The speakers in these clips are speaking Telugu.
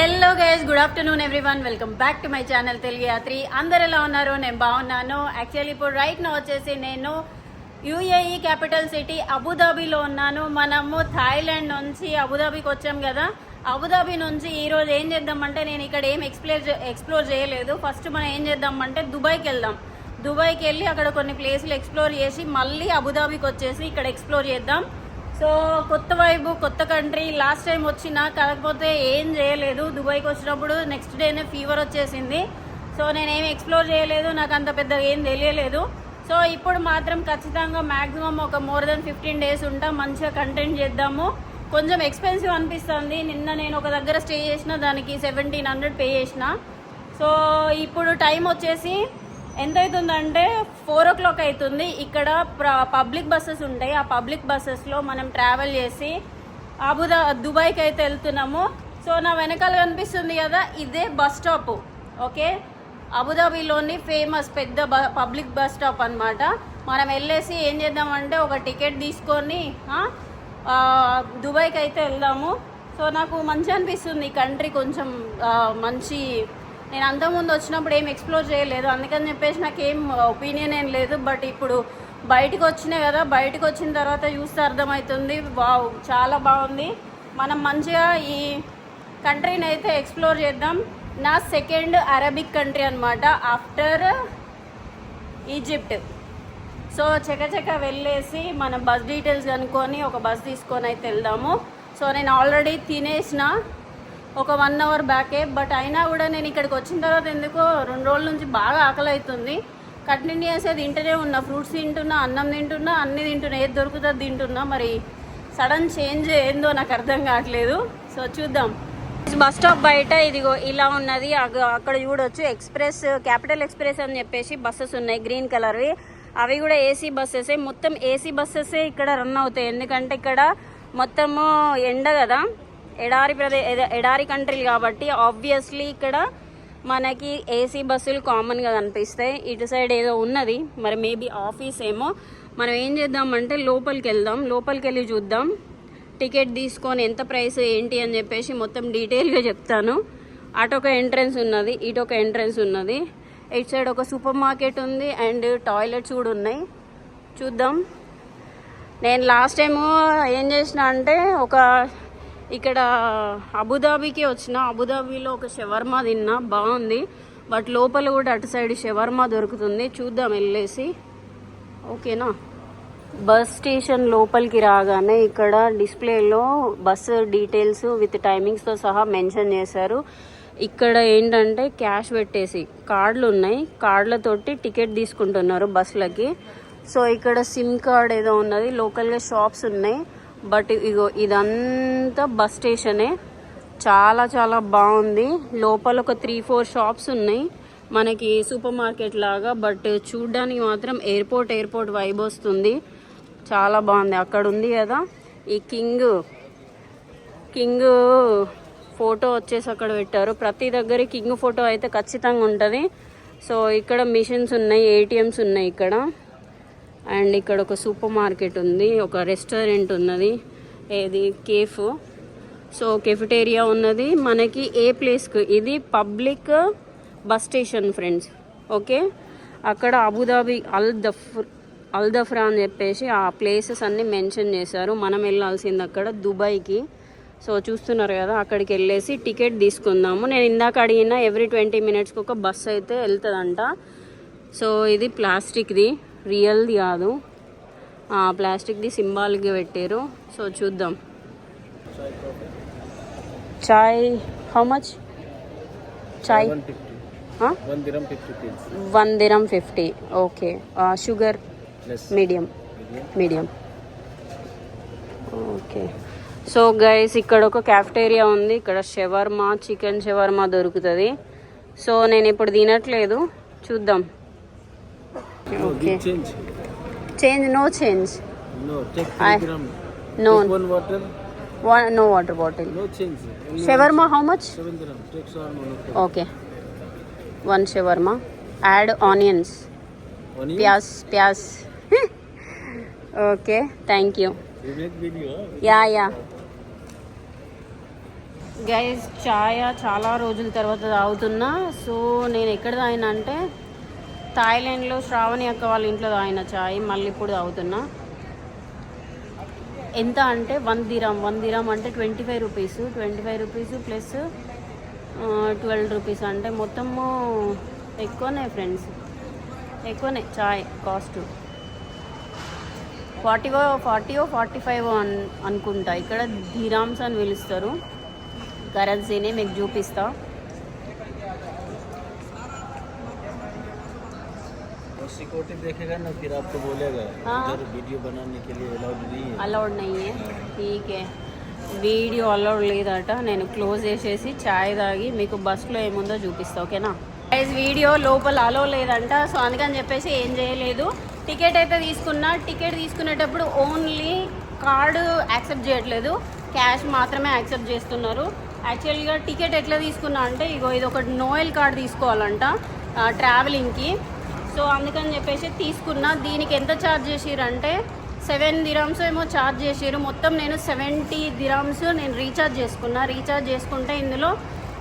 Hello guys, good afternoon everyone. Welcome back to my channel Telugu Yatri. అందరు ఎలా ఉన్నారు? నేను బాగున్నాను. యాక్చువల్లీ ఇప్పుడు రైట్ నా వచ్చేసి నేను యూఏఈ క్యాపిటల్ సిటీ అబుదాబీలో ఉన్నాను. మనము థాయిలాండ్ నుంచి అబుదాబీకి వచ్చాం కదా. అబుదాబీ నుంచి ఈరోజు ఏం చేద్దామంటే, నేను ఇక్కడ ఏం ఎక్స్ప్లోర్ చేయలేదు. ఫస్ట్ మనం ఏం చేద్దామంటే దుబాయ్కి వెళ్దాం. దుబాయ్కి వెళ్ళి అక్కడ కొన్ని ప్లేసులు ఎక్స్ప్లోర్ చేసి మళ్ళీ అబుదాబీకి వచ్చేసి ఇక్కడ ఎక్స్ప్లోర్ చేద్దాం. సో కొత్త వైబు, కొత్త కంట్రీ. లాస్ట్ టైం వచ్చినా కాకపోతే ఏం చేయలేదు. దుబాయ్కి వచ్చినప్పుడు నెక్స్ట్ డేనే ఫీవర్ వచ్చేసింది. సో నేనేమి ఎక్స్ప్లోర్ చేయలేదు, నాకు అంత పెద్దగా ఏం తెలియలేదు. సో ఇప్పుడు మాత్రం ఖచ్చితంగా మ్యాక్సిమం ఒక మోర్ దెన్ 15 days ఉంటాం. మంచిగా కంటెంట్ చేద్దాము. కొంచెం ఎక్స్పెన్సివ్ అనిపిస్తుంది. నిన్న నేను ఒక దగ్గర స్టే చేసిన, దానికి 1700 పే చేసిన. సో ఇప్పుడు టైం వచ్చేసి ఎంత అవుతుందంటే 4 o'clock అవుతుంది. ఇక్కడ పబ్లిక్ బస్సెస్ ఉంటాయి. ఆ పబ్లిక్ బస్సెస్లో మనం ట్రావెల్ చేసి దుబాయ్కి అయితే వెళ్తున్నాము. సో నా వెనకాల కనిపిస్తుంది కదా, ఇదే బస్ స్టాప్. ఓకే, అబుదాబీలోని ఫేమస్ పెద్ద పబ్లిక్ బస్ స్టాప్ అన్నమాట. మనం వెళ్ళేసి ఏం చేద్దామంటే ఒక టికెట్ తీసుకొని దుబాయ్కి అయితే వెళ్దాము. సో నాకు మంచి అనిపిస్తుంది ఈ కంట్రీ. కొంచెం మంచి, నేను అంతకుముందు వచ్చినప్పుడు ఏం ఎక్స్ప్లోర్ చేయలేదు, అందుకని చెప్పేసి నాకు ఏం ఒపీనియన్ ఏం లేదు. బట్ ఇప్పుడు బయటకు వచ్చినాయి కదా, బయటకు వచ్చిన తర్వాత చూస్తే అర్థమవుతుంది. వావ్, చాలా బాగుంది. మనం మంచిగా ఈ కంట్రీని అయితే ఎక్స్ప్లోర్ చేద్దాం. నా సెకండ్ అరబిక్ కంట్రీ అనమాట ఆఫ్టర్ ఈజిప్ట్. సో చకచక వెళ్ళేసి మన బస్ డీటెయిల్స్ కనుక్కొని ఒక బస్ తీసుకొని అయితే వెళ్దాము. సో నేను ఆల్రెడీ తినేసిన ఒక 1 hour బ్యాకే. బట్ అయినా కూడా నేను ఇక్కడికి వచ్చిన తర్వాత ఎందుకో 2 రోజుల నుంచి బాగా ఆకలి అవుతుంది. కంటిన్యూస్ తింటూనే ఉన్నా, ఫ్రూట్స్ తింటున్నా, అన్నం తింటున్నా, అన్నీ తింటున్నా, ఏది దొరుకుతుంది తింటున్నా. మరి సడన్ చేంజ్ ఏందో నాకు అర్థం కావట్లేదు. సో చూద్దాం. బస్ స్టాప్ బయట ఇదిగో ఇలా ఉన్నది. అక్కడ చూడొచ్చు ఎక్స్ప్రెస్, క్యాపిటల్ ఎక్స్ప్రెస్ అని చెప్పేసి బస్సెస్ ఉన్నాయి, గ్రీన్ కలర్వి. అవి కూడా ఏసీ బస్సెసే. మొత్తం ఏసీ బస్సెసే ఇక్కడ రన్ అవుతాయి. ఎందుకంటే ఇక్కడ మొత్తము ఎండ కదా, ఎడారి కంట్రీలు కాబట్టి ఆబ్వియస్లీ ఇక్కడ మనకి ఏసీ బస్సులు కామన్గా కనిపిస్తాయి. ఇటు సైడ్ ఏదో ఉన్నది, మరి మేబీ ఆఫీస్ ఏమో. మనం ఏం చేద్దామంటే లోపలికి వెళ్దాం, లోపలికి వెళ్ళి చూద్దాం. టికెట్ తీసుకొని ఎంత ప్రైస్ ఏంటి అని చెప్పేసి మొత్తం డీటెయిల్గా చెప్తాను. అటు ఒక ఎంట్రన్స్ ఉన్నది, ఇటు ఒక ఎంట్రన్స్ ఉన్నది. ఇటు సైడ్ ఒక సూపర్ మార్కెట్ ఉంది అండ్ టాయిలెట్స్ కూడా ఉన్నాయి. చూద్దాం. నేను లాస్ట్ టైము ఏం చేసిన అంటే ఇక్కడ అబుదాబీకి వచ్చిన, అబుదాబీలో ఒక షవర్మా తిన్నా, బాగుంది. బట్ లోపల కూడా అటు సైడ్ షవర్మా దొరుకుతుంది. చూద్దాం వెళ్ళేసి. ఓకేనా. బస్ స్టేషన్ లోపలికి రాగానే ఇక్కడ డిస్ప్లేలో బస్సు డీటెయిల్స్ విత్ టైమింగ్స్తో సహా మెన్షన్ చేశారు. ఇక్కడ ఏంటంటే క్యాష్ పెట్టేసి కార్డులు ఉన్నాయి, కార్డులతోటి టికెట్ తీసుకుంటున్నారు బస్సులకి. సో ఇక్కడ సిమ్ కార్డ్ ఏదో ఉన్నది, లోకల్గా షాప్స్ ఉన్నాయి. బట్ ఇగో ఇదంతా బస్ స్టేషనే. చాలా చాలా బాగుంది. లోపల ఒక 3-4 షాప్స్ ఉన్నాయి, మనకి సూపర్ మార్కెట్ లాగా. బట్ చూడ్డానికి మాత్రం ఎయిర్పోర్ట్ వైబ్ వస్తుంది. చాలా బాగుంది. అక్కడ ఉంది కదా ఈ కింగ్ ఫోటో వచ్చేసి అక్కడ పెట్టారు. ప్రతి దగ్గర కింగ్ ఫోటో అయితే ఖచ్చితంగా ఉంటుంది. సో ఇక్కడ మిషన్స్ ఉన్నాయి, ATMs ఉన్నాయి ఇక్కడ. అండ్ ఇక్కడ ఒక సూపర్ మార్కెట్ ఉంది, ఒక రెస్టారెంట్ ఉన్నది, ఏది కేఫ్. సో కెఫెటేరియా ఉన్నది మనకి ఏ ప్లేస్కి. ఇది public bus station friends. Okay, అక్కడ అబుదాబి అల్దఫ్రా అని చెప్పేసి ఆ ప్లేసెస్ అన్నీ మెన్షన్ చేశారు. మనం వెళ్ళాల్సింది అక్కడ దుబాయ్కి. సో చూస్తున్నారు కదా, అక్కడికి వెళ్ళేసి టికెట్ తీసుకుందాము. నేను ఇందాక అడిగిన ఎవ్రీ 20 minutesకి ఒక బస్ అయితే వెళ్తుందంట. సో ఇది ప్లాస్టిక్ది, రియల్ది కాదు, ప్లాస్టిక్ది సింబాల్గా పెట్టారు. సో చూద్దాం. Chai how much? Chai 1 dirham 50. Okay. Sugar medium. Okay. So guys, ఇక్కడ ఒక క్యాఫెటేరియా ఉంది. ఇక్కడ షవర్మా, చికెన్ షవర్మా దొరుకుతుంది. సో నేను ఇప్పుడు తినట్లేదు, చూద్దాం. Okay. Change? No change. No water bottle. No change. Shawarma how much? 7 dirham. Take shawarma. Okay. 1 shawarma. Add onions. Pyaz. Okay. Thank you. You make video? Yeah. Guys చాయ్ చాలా రోజుల తర్వాత తాగుతున్నా. సో నేను ఎక్కడ తాగినా అంటే థాయిలాండ్లో శ్రావణి అక్క వాళ్ళ ఇంట్లో తాగిన చాయ్ మళ్ళీ ఇప్పుడు తాగుతున్నా. ఎంత అంటే 1 దిరామ్ అంటే 25 రూపీస్. 25 రూపీస్ ప్లస్ 12 రూపీస్ అంటే మొత్తము ఎక్కువనే ఫ్రెండ్స్, ఎక్కువనే చాయ్ కాస్ట్. 40-45 అనుకుంటా. ఇక్కడ దిరామ్స్ అని పిలుస్తారు కరెన్సీని. మీకు చూపిస్తా. सिक्योरिटी देखेगा ना फिर आपको बोलेगा इधर वीडियो बनाने के लिए అలౌడ్ नहीं है. ठीक है, వీడియో అలౌడ్ లేదట. నేను క్లోజ్ చేసేసి చాయ్ తాగి మీకు బస్సులో ఏముందో చూపిస్తా. ఓకేనా గైస్, వీడియో లోపల అలో లేదంట. సో అందుకని చెప్పేసి ఏం చేయలేదు. టికెట్ అయితే తీసుకున్నా. టికెట్ తీసుకునేటప్పుడు ఓన్లీ కార్డు యాక్సెప్ట్ చేయట్లేదు, క్యాష్ మాత్రమే యాక్సెప్ట్ చేస్తున్నారు. యాక్చువల్గా టికెట్ ఎట్లా తీసుకున్నా అంటే ఇగో ఇది ఒక నోయల్ కార్డు తీసుకోవాలంట ట్రావెలింగ్కి. సో అందుకని చెప్పేసి తీసుకున్నా. దీనికి ఎంత ఛార్జ్ చేసిరంటే 7 దిరామ్స్ ఏమో ఛార్జ్ చేసిరు. మొత్తం నేను 70 దిరామ్స్ నేను రీఛార్జ్ చేసుకున్నా. రీఛార్జ్ చేసుకుంటే ఇందులో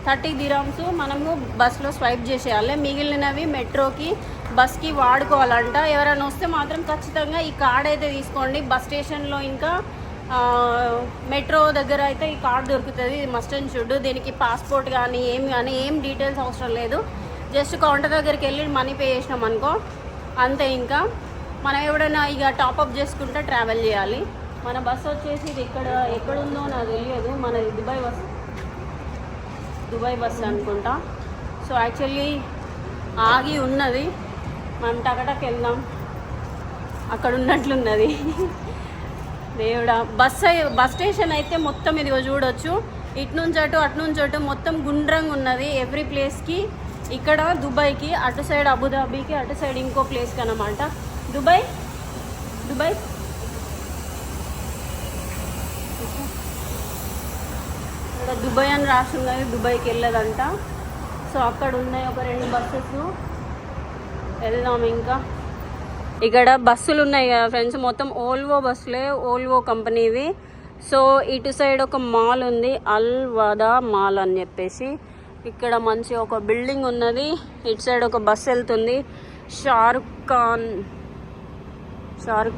30 దిరామ్స్ మనము బస్లో స్వైప్ చేసేయాలి. మిగిలినవి మెట్రోకి బస్కి వాడుకోవాలంట. ఎవరైనా వస్తే మాత్రం ఖచ్చితంగా ఈ కార్డ్ అయితే తీసుకోండి. బస్ స్టేషన్లో ఇంకా మెట్రో దగ్గర అయితే ఈ కార్డ్ దొరుకుతుంది. ఇది మస్ట్ అండ్ షుడ్. దీనికి పాస్పోర్ట్ కానీ ఏం డీటెయిల్స్ అవసరం లేదు. జస్ట్ కౌంటర్ దగ్గరికి వెళ్ళి మనీ పే చేసినాం అనుకో అంతే. ఇంకా మనం ఎవడైనా ఇక టాప్అప్ చేసుకుంటే ట్రావెల్ చేయాలి. మన బస్సు వచ్చేసి ఇది ఎక్కడుందో నాకు తెలియదు. మనది దుబాయ్ బస్సు అనుకుంటా. సో యాక్చువల్లీ ఆగి ఉన్నది. మనం టకటక్ వెళ్దాం. అక్కడ ఉన్నట్లున్నది. దేవుడా, బస్ స్టేషన్ అయితే మొత్తం ఇదిగో చూడొచ్చు. ఇటు నుంచి అటు మొత్తం గుండ్రంగా ఉన్నది ఎవ్రీ ప్లేస్కి. ఇక్కడ దుబాయ్కి అటు సైడ్ అబుదాబీకి, అటు సైడ్ ఇంకో ప్లేస్కి అన్నమాట. దుబాయ్ ఇక్కడ దుబాయ్ అని రాస్తున్నది. దుబాయ్కి వెళ్ళదంట. సో అక్కడ ఉన్నాయి ఒక 2 బస్సెస్. వెళ్దాం. ఇంకా ఇక్కడ బస్సులు ఉన్నాయి కదా ఫ్రెండ్స్, మొత్తం ఓల్వో బస్సులే, ఓల్వో కంపెనీవి. సో ఇటు సైడ్ ఒక మాల్ ఉంది, అల్ వదా మాల్ అని చెప్పేసి. ఇక్కడ మంచి ఒక బిల్డింగ్ ఉన్నది. ఇటు సైడ్ ఒక బస్ వెళ్తుంది. షారుఖ్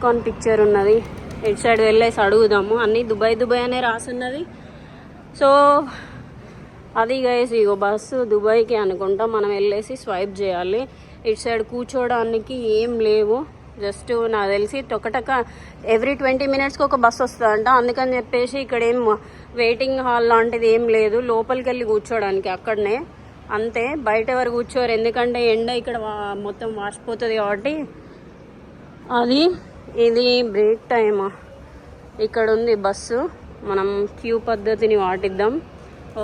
ఖాన్ పిక్చర్ ఉన్నది. ఇటు సైడ్ వెళ్ళేసి అడుగుదాము. అన్నీ దుబాయ్ అనే రాసున్నది. సో అది గైస్, ఇగో బస్సు దుబాయ్కి అనుకుంటా. మనం వెళ్ళేసి స్వైప్ చేయాలి. ఇటు సైడ్ కూర్చోడానికి ఏం లేవు. జస్ట్ నాకు తెలిసి టొకటక ఎవ్రీ 20 మినిట్స్కి ఒక బస్సు వస్తుందంట. అందుకని చెప్పేసి ఇక్కడ ఏం వెయిటింగ్ హాల్ లాంటిది ఏం లేదు. లోపలికి వెళ్ళి కూర్చోడానికి అక్కడనే అంతే. బయట ఎవరు కూర్చోరు, ఎందుకంటే ఎండ ఇక్కడ మొత్తం వాసిపోతుంది కాబట్టి. ఇది బ్రేక్ టైమా. ఇక్కడ ఉంది బస్సు. మనం క్యూ పద్ధతిని వాటిద్దాం.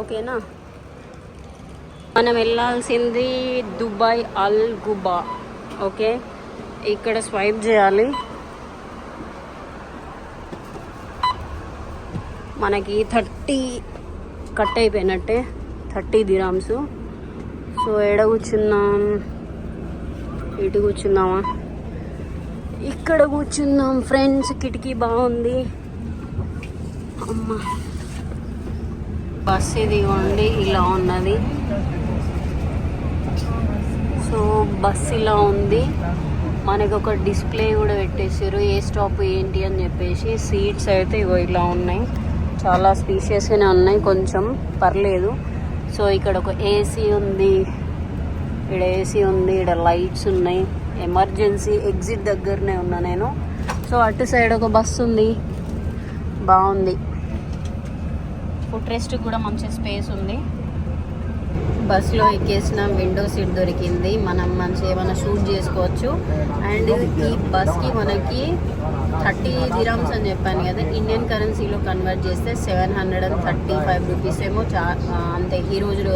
ఓకేనా. మనం వెళ్ళాల్సింది దుబాయ్ అల్ గుబా. ఓకే, ఇక్కడ స్వైప్ చేయాలి. మనకి 30 కట్ అయిపోయినట్టే, 30 దిరామ్స్. సో ఎడ కూర్చుందాం? ఇటు కూర్చుందామా? ఇక్కడ కూర్చుందాం ఫ్రెండ్స్. కిటికీ బాగుంది. అమ్మ, బస్ ఇదిగోండి ఇలా ఉన్నది. సో బస్ ఇలా ఉంది. మనకు ఒక డిస్ప్లే కూడా పెట్టేసారు, ఏ స్టాప్ ఏంటి అని చెప్పేసి. సీట్స్ అయితే ఇగో ఇలా ఉన్నాయి, చాలా స్పీషియస్గానే ఉన్నాయి, కొంచెం పర్లేదు. సో ఇక్కడ ఒక ఏసీ ఉంది, ఇక్కడ లైట్స్ ఉన్నాయి. ఎమర్జెన్సీ ఎగ్జిట్ దగ్గరనే ఉన్నా నేను. సో అటు సైడ్ ఒక బస్సు ఉంది, బాగుంది. ఫుట్ రెస్ట్ కూడా మంచి స్పేస్ ఉంది. బస్సులో ఎక్కేసిన విండో సీట్ దొరికింది. మనం మంచిగా ఏమైనా షూట్ చేసుకోవచ్చు. అండ్ ఈ బస్కి మనకి 30 దిరామ్స్ అని చెప్పాను కదా, ఇండియన్ కరెన్సీలో కన్వర్ట్ చేస్తే 735 రూపీస్ ఏమో అంతే ఈ రోజు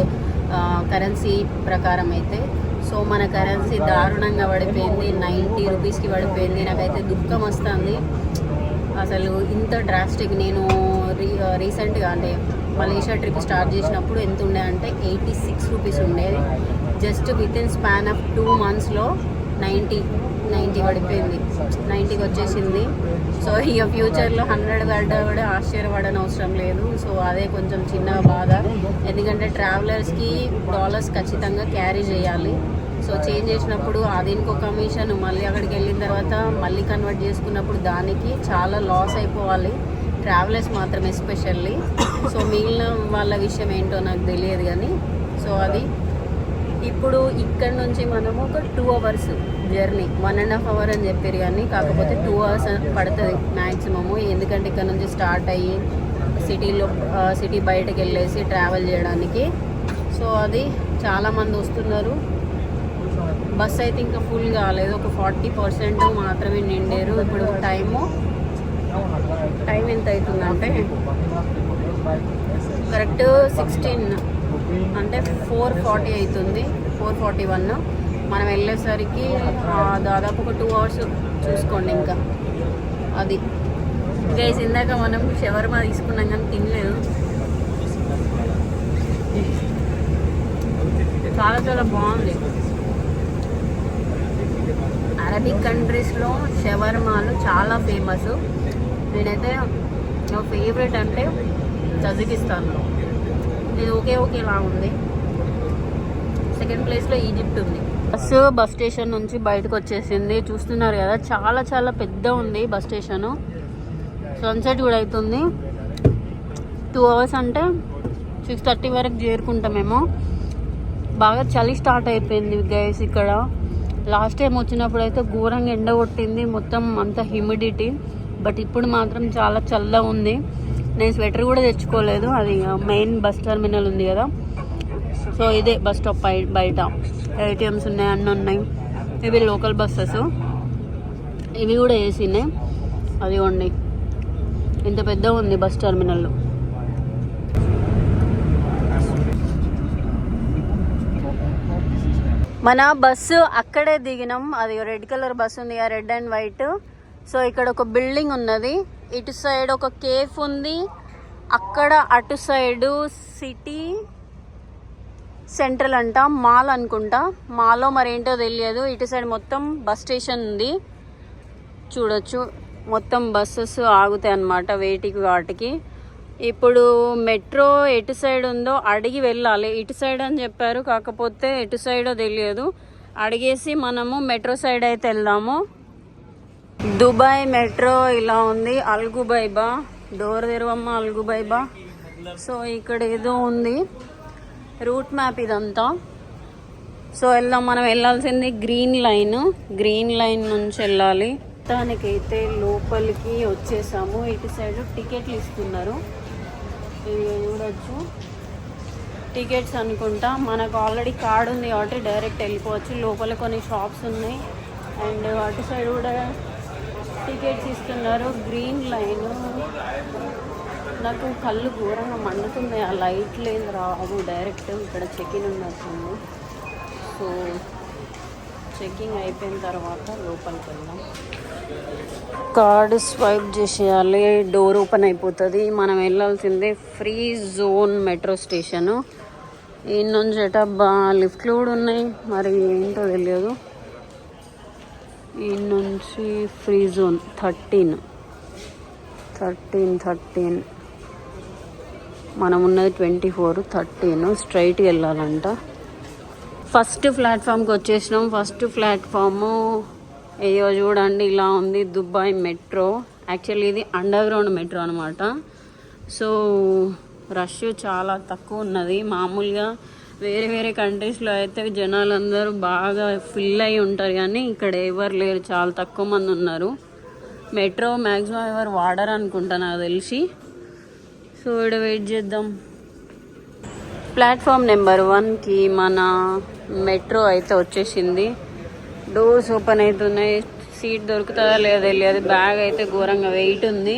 కరెన్సీ ప్రకారం అయితే. సో మన కరెన్సీ దారుణంగా పడిపోయింది, 90 రూపీస్కి పడిపోయింది. నాకైతే దుఃఖం వస్తుంది అసలు. ఇంత డ్రాస్టిక్. నేను రీసెంట్గా అంటే మలేషియా ట్రిప్ స్టార్ట్ చేసినప్పుడు ఎంత ఉండే అంటే 86 రూపీస్ ఉండేది. Just with in span of 2 మంత్స్లో 90 పడిపోయింది, 90కి వచ్చేసింది. సో ఇక ఫ్యూచర్లో 100 పడ్డా కూడా ఆశ్చర్యపడని అవసరం లేదు. సో అదే కొంచెం చిన్న బాధ, ఎందుకంటే ట్రావెలర్స్కి డాలర్స్ ఖచ్చితంగా క్యారీ చేయాలి. సో చేంజ్ చేసినప్పుడు దీనికి ఒక కమిషన్, మళ్ళీ అక్కడికి వెళ్ళిన తర్వాత మళ్ళీ కన్వర్ట్ చేసుకున్నప్పుడు దానికి చాలా లాస్ అయిపోవాలి ట్రావెలర్స్ మాత్రం ఎస్పెషల్లీ. సో మిగిలిన వాళ్ళ విషయం ఏంటో నాకు తెలియదు కానీ, సో అది ఇప్పుడు ఇక్కడ నుంచి మనము ఒక 2 hours జర్నీ, 1.5 hour అని చెప్పారు కానీ కాకపోతే 2 hours పడుతుంది మ్యాక్సిమము. ఎందుకంటే ఇక్కడ నుంచి స్టార్ట్ అయ్యి సిటీ బయటకు వెళ్ళేసి ట్రావెల్ చేయడానికి. సో అది చాలామంది వస్తున్నారు. బస్ అయితే ఇంకా ఫుల్ కాలేదు, ఒక 40% మాత్రమే నిండారు. ఇప్పుడు టైం ఎంత అవుతుందంటే కరెక్ట్ 16 అంటే 4:40 అవుతుంది, 4:41. మనం వెళ్ళేసరికి దాదాపు ఒక 2 hours చూసుకోండి. ఇంకా అది గైస్, ఇందాక మనం షవర్మా తీసుకున్నాం కానీ తినలేదు. చాలా చాలా బాగుంది. అరబిక్ కంట్రీస్లో షవర్మాలు చాలా ఫేమస్. నేనైతే నా ఫేవరెట్ అంటే తజికిస్తాన్లో ఇది ఒకేలా ఉంది. సెకండ్ ప్లేస్లో ఈజిప్ట్ ఉంది. బస్ స్టేషన్ నుంచి బయటకు వచ్చేసింది. చూస్తున్నారు కదా, చాలా చాలా పెద్ద ఉంది బస్ స్టేషను. సన్సెట్ కూడా అవుతుంది. 2 hours అంటే 6:30 వరకు చేరుకుంటామేమో. బాగా చలి స్టార్ట్ అయిపోయింది గైస్ ఇక్కడ. లాస్ట్ టైం వచ్చినప్పుడు అయితే ఘోరంగా ఎండ కొట్టింది, మొత్తం అంతా హ్యూమిడిటీ. బట్ ఇప్పుడు మాత్రం చాలా చల్లగా ఉంది. నేను స్వెటర్ కూడా తెచ్చుకోలేదు. అది మెయిన్ బస్ టర్మినల్ ఉంది కదా, సో ఇదే బస్ స్టాప్ బయట ఏటీఎమ్స్ ఉన్నాయి, అన్నీ ఉన్నాయి. ఇవి లోకల్ బస్సెస్, ఇవి కూడా వేసినాయి. అది ఉండి ఇంత పెద్ద ఉంది బస్ టర్మినల్. మన బస్సు అక్కడే దిగినాం. అది రెడ్ కలర్ బస్సు ఉంది, రెడ్ అండ్ వైట్. సో ఇక్కడ ఒక బిల్డింగ్ ఉన్నది, ఇటు సైడ్ ఒక కేఫ్ ఉంది, అక్కడ అటు సైడు సిటీ సెంట్రల్ అంట, మాల్ అనుకుంటా. మాల్లో మరేంటో తెలియదు. ఇటు సైడ్ మొత్తం బస్ స్టేషన్ ఉంది, చూడొచ్చు. మొత్తం బస్సెస్ ఆగుతాయి అన్నమాట వేటికి వాటికి. ఇప్పుడు మెట్రో ఎటు సైడ్ ఉందో అడిగి వెళ్ళాలి. ఇటు సైడ్ అని చెప్పారు, కాకపోతే ఎటు సైడో తెలియదు. అడిగేసి మనము మెట్రో సైడ్ అయితే వెళ్దాము. దుబాయ్ మెట్రో ఇలా ఉంది. అల్గుబైబా, డోర్ తెరవమ్మ అల్గుబైబా. సో ఇక్కడ ఏదో ఉంది, రూట్ మ్యాప్ ఇదంతా. సో వెళ్దాం. మనం వెళ్ళాల్సింది గ్రీన్ లైన్ నుంచి వెళ్ళాలి. దానికైతే లోపలికి వచ్చేసాము. ఇటు సైడ్ టికెట్లు ఇస్తున్నారు, ఇది చూడొచ్చు. టికెట్స్ అనుకుంటా. మనకు ఆల్రెడీ కార్డు ఉంది కాబట్టి డైరెక్ట్ వెళ్ళిపోవచ్చు. లోపల కొన్ని షాప్స్ ఉన్నాయి అండ్ అటు సైడ్ కూడా టికెట్స్ ఇస్తున్నారు. గ్రీన్ లైన్, నాకు కళ్ళు ఘోరంగా మండుతున్నాయి. ఆ లైట్లు ఏం రావు. డైరెక్ట్ ఇక్కడ చెకింగ్ ఉన్నట్టుంది. సో చెకింగ్ అయిపోయిన తర్వాత లోపలికి వెళ్దాం. కార్డు స్వైప్ చేసేయాలి, డోర్ ఓపెన్ అయిపోతుంది. మనం వెళ్ళాల్సిందే ఫ్రీ జోన్ మెట్రో స్టేషను. ఈ నుంచి ఎటబ్బా లిఫ్ట్లు కూడా ఉన్నాయి, మరి ఏంటో తెలియదు. ఈ నుంచి ఫ్రీ జోన్ 13 మనం ఉన్నది 24, 13 స్ట్రైట్కి వెళ్ళాలంట. ఫస్ట్ ప్లాట్ఫామ్కి వచ్చేసినాం. ఫస్ట్ ప్లాట్ఫాము ఏయో చూడండి ఇలా ఉంది, దుబాయ్ మెట్రో. యాక్చువల్లీ ఇది అండర్ గ్రౌండ్ మెట్రో అనమాట. సో రష్ చాలా తక్కువ ఉన్నది. మామూలుగా వేరే కంట్రీస్లో అయితే జనాలందరూ బాగా ఫిల్ అయి ఉంటారు, కానీ ఇక్కడ ఎవరు లేరు, చాలా తక్కువ మంది ఉన్నారు. మెట్రో మ్యాక్సిమం ఎవరు వాడరు అనుకుంటా నాకు తెలిసి. సో ఇక్కడ వెయిట్ చేద్దాం. ప్లాట్ఫామ్ నెంబర్ 1కి మన మెట్రో అయితే వచ్చేసింది. డోర్స్ ఓపెన్ అవుతున్నాయి. సీట్ దొరుకుతుందా లేదా తెలియదు. బ్యాగ్ అయితే ఘోరంగా వెయిట్ ఉంది.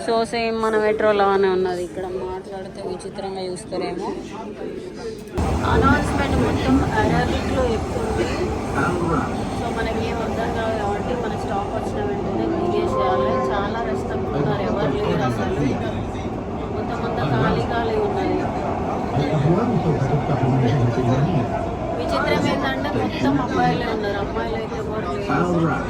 సో సేమ్ మన మెట్రోలానే ఉన్నది. ఇక్కడ మాట్లాడితే విచిత్రంగా చూస్తారేమో. అనౌన్స్మెంట్ మొత్తం అరబిక్లో చెప్తుంది. సో మనకి ఏం అర్థం కాదు కాబట్టి మన స్టాప్ వచ్చిన వెంటనే దిగేసేయాలి. చాలా రష్ తక్కుతున్నారు, ఎవరు లేరు అసలు. మొత్తం అంతా ఖాళీ ఉన్నది. విచిత్రం ఏంటంటే మొత్తం అబ్బాయిలే ఉన్నారు, అమ్మాయిలు అయితే ఎవరు లేరు. Aisle right.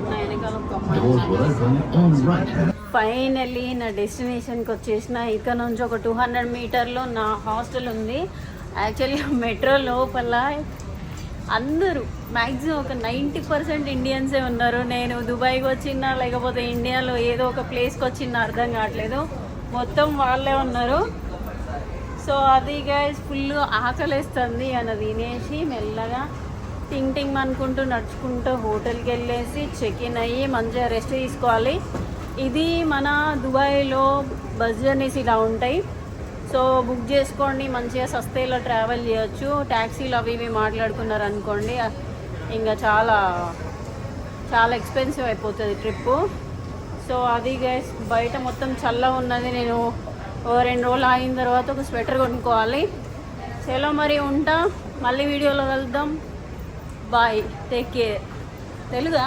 నా వెనకాల ఒక అమ్మాయి Doors will open on right hand. Finally నా డెస్టినేషన్కి వచ్చేసిన. ఇక్కడ నుంచి ఒక 200 మీటర్లో నా హాస్టల్ ఉంది. యాక్చువల్గా మెట్రో లోపల అందరూ మ్యాక్సిమం ఒక 90% ఇండియన్సే ఉన్నారు. నేను దుబాయ్కి వచ్చినా లేకపోతే ఇండియాలో ఏదో ఒక ప్లేస్కి వచ్చినా అర్థం కావట్లేదు, మొత్తం వాళ్ళే ఉన్నారు. సో అది గైస్ ఫుల్ ఆకలేస్తుంది అని తినేసి మెల్లగా టింగ్ టింగ్ అనుకుంటూ నడుచుకుంటూ హోటల్కి వెళ్ళేసి చెక్ ఇన్ అయ్యి మంచిగా రెస్ట్ తీసుకోవాలి. ఇది మన దుబాయ్లో బస్ జర్నీస్ ఇలా ఉంటాయి. సో బుక్ చేసుకోండి, మంచిగా సస్తేలో ట్రావెల్ చేయొచ్చు. ట్యాక్సీలు అవి ఇవి మాట్లాడుకున్నారు అనుకోండి ఇంకా చాలా చాలా ఎక్స్పెన్సివ్ అయిపోతుంది ట్రిప్పు. సో అది గైస్ బయట మొత్తం చల్లగా ఉన్నది. నేను ఓ 2 రోజులు ఆగిన తర్వాత ఒక స్వెటర్ కొనుక్కోవాలి. చలో మరి ఉంటా, మళ్ళీ వీడియోలో కలుద్దాం. Bye, take care. తెలుగా